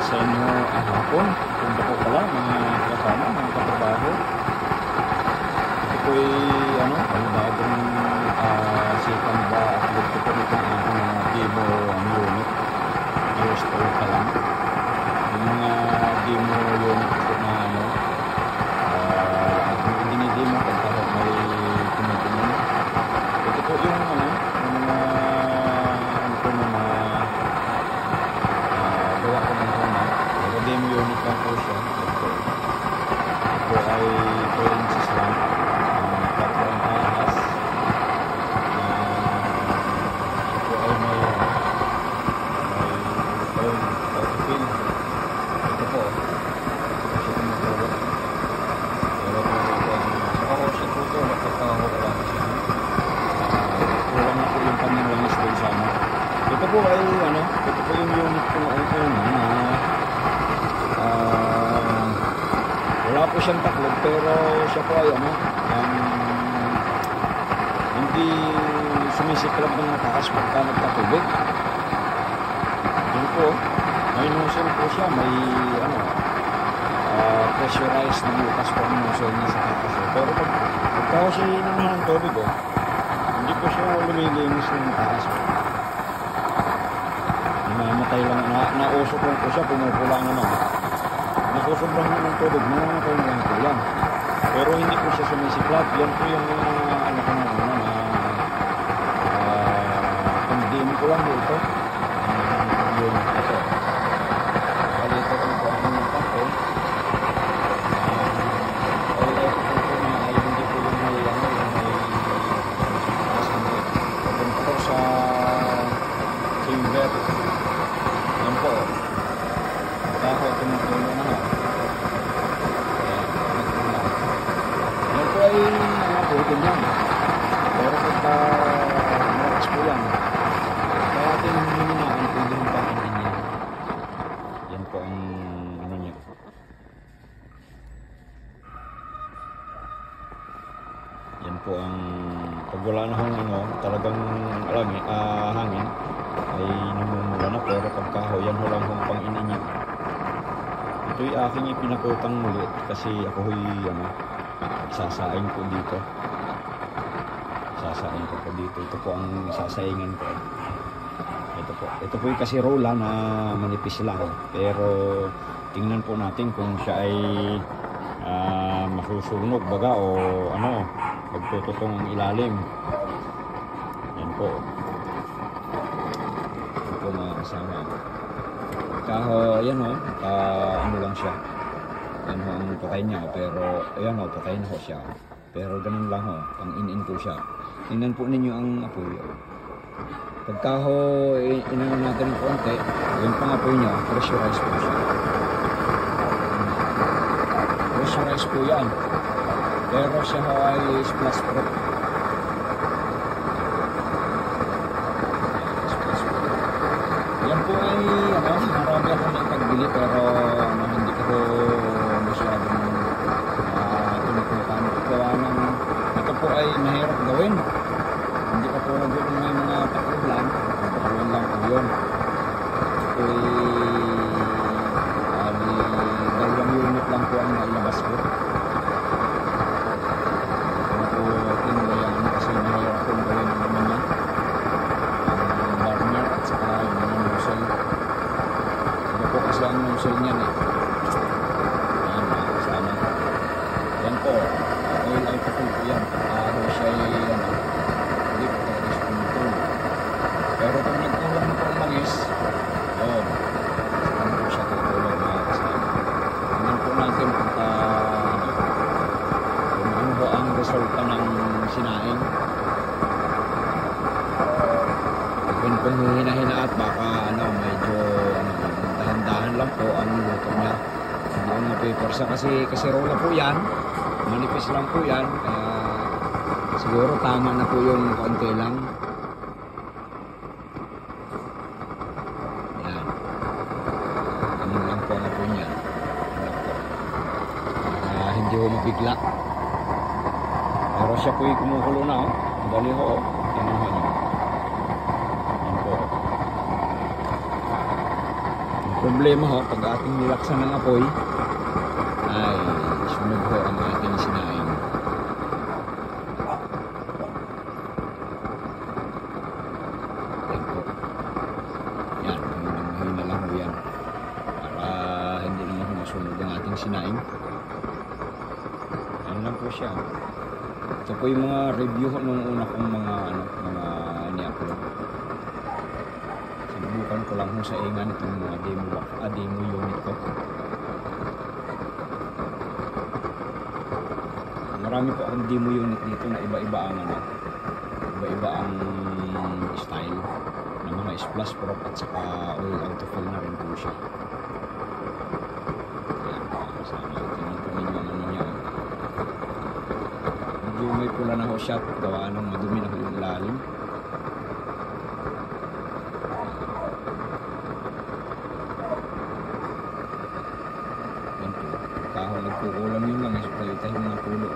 sa inyo hapon. Punta po pala mga kasama, mga katrabaho. Ito po ay panibagong second ba upload ko po nito ang aking mga demo unit. Years old pa lang. Yung mga demo unit ko na dinidemo pagkakot may tumutunan. Ito po yung mga gawa ko ng una. Demo unit lang po siya. Ito ay 4 inches lang. 4 ang ahas. Ito ay may autofill. Ito po. Siya tumutulog. Pero siya po ito. Nakakaho lang siya. Kulang na po yung kanyang langis doon sana. Ito po ay ito po yung unit ko na wala po siyang taklog pero siya po ay hindi sumisiklab ng taas pagka nagkatubig. Yun po, may nozzle po siya, may pressurized na bukas po ang nozzle niya sa taas. Pero pagka siya inuman ng tubig hindi po siya lumilinis ng taas. Namamatay lang, nausok lang po siya, pumupula nasusobrang ng tubig, namamatay lang po yan. Pero hindi po siya sumisiklab. Yan po yung pang-demo ko lang dito. Yung ito. Palito ko po ang tapon. Palito ko po na ay hindi po yung may papunta ko sa chamber. Yan po. Ako tumutulong na. Yan po ay pwede yan. Pero pagka malakas po yan, kaya ating hininaan, pwede rin pakinggan yan. Yan po ang niya. Yan po ang pag wala na hong talagang hangin ay namumula na, pero pagkahoy yan lang hong pang ininya. Ito'y aking ipinakutang muli kasi ako'y sasaing po dito. Sasaing ko po dito. Ito po ang sasaingan ko. Ito po yung kasirola na manipis lang. Pero tingnan po natin kung siya ay masusunog baga o magtututong ang ilalim. Yan po. Ito po mga kasama. Yan lang siya. Yan ang patay niya, pero ayan patay na siya. Pero ganun lang pang in ko siya. Tingnan po ninyo ang apoy. Pagka inano natin ng konti, yung pang-apoy niya, pressurized po siya. Pressurized po yan. Pero siya ay splash proof. Yan po ay marami ako nakagbili pero hindi ko masyadong tinutukan. Gawa ng ito po ay mahirap gawin. Hindi ka po nagawin may mga takot lang. Takot lang po yun. Ito ay dalawang unit lang po ang nailabas ko. Ito po tinulayan kasi mahirap po gawin ng naman yan. Ang burner at saka yung mga nozzle. Ito po kasi ang nozzle niyan Ayan mga kasama. Yan po. Oil ay patol po yan. Siya ay lip o is puntol. Pero kung nagkulang po ang langis, saan po siya tutulog mga kasama. Tingnan po natin kung ano ba ang resulta ng sinaing. Kung hina-hina at baka medyo dahan-dahan lang po ang luto niya. Hindi ang mapipersa kasi rola po yan. Manipis lang po yan. Siguro tama na po yung konti lang. Yan. Ano lang po na po niya. Hindi ho mabigla. Pero siya po yung kumukulo na Dali ho Yan po. Problema ho, pag ating nilaksan ng apoy, ay sunog ho ang ating sinaing. Yan po. Yan, hina lang ho yan. Para hindi naman ho masunog ang ating sinaing. Yan lang po siya. Ito po yung mga review nung una kong mga ni-upload. Sinubukan ko lang ho sa ingan itong mga demo unit ko. Marami po akong demo unit dito na iba-iba ang iba-iba ang style ng mga splash prop at saka oil autofill na rin po siya. Ayan, kasama tingnan po ninyo ang niya. Medyo may pula na ho siya, gawa ng madumi na ho yung lalim. Yan po, kahon nagkukulang yun lang, palitan yung mga pulo.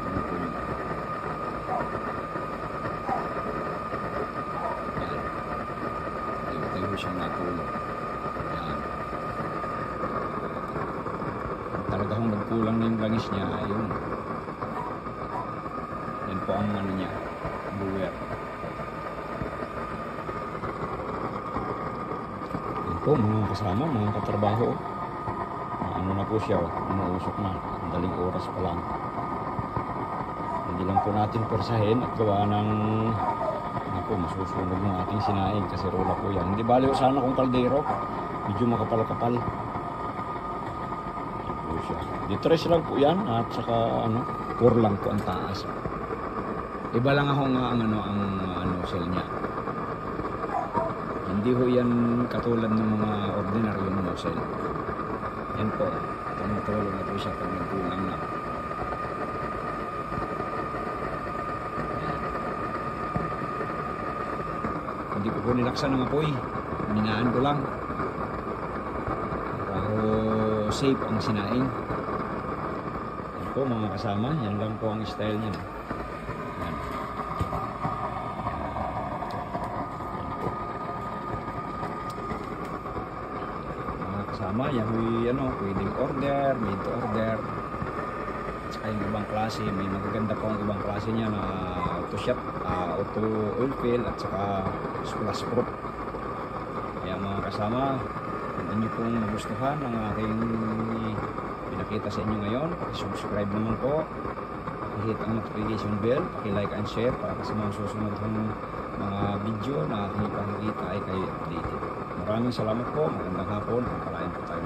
Yan po yun. Yan, palitan ho siyang napulo. Yan. Talaga kung nagkulang na yung langis niya, ayun. Yan po ang niya, buwer. Yan po mga kasama, mga katrabaho. Ano na po siya, umuusok na. Daling oras pa lang. Hindi lang po natin persahin at gawa ng masusunog ng ating sinaing kasi rola po yan. Hindi baliw sana kung kaldero. Medyo makapal-kapal. Yan po siya. Ditres lang po yan at saka core lang po ang taas. Iba lang ako nga ang nozzle niya. Hindi ho yan katulad ng mga ordinaryong nozzle. Yan po. Tumutulong na po siya pag nagkulang na. Yan. Hindi ko po nilaksan ng apoy. Minaan ko lang. Para safe ang sinaing. Yan po mga kasama. Yan lang po ang style niya. Yan. Kasama, yan pwedeng order, made to order. At saka yung ibang klase, may magaganda po ang ibang klase niya na auto shop, auto oil fill at saka splash proof. Kaya mga kasama, kung inyo pong nagustuhan ang aking pinakita sa inyo ngayon, subscribe naman po, hit ang notification bell, like and share para sa mga susunod ng mga video na aking ipakikita ay kayo updated. Maraming salamat po. Magandang hapon. Pagpalain po tayo.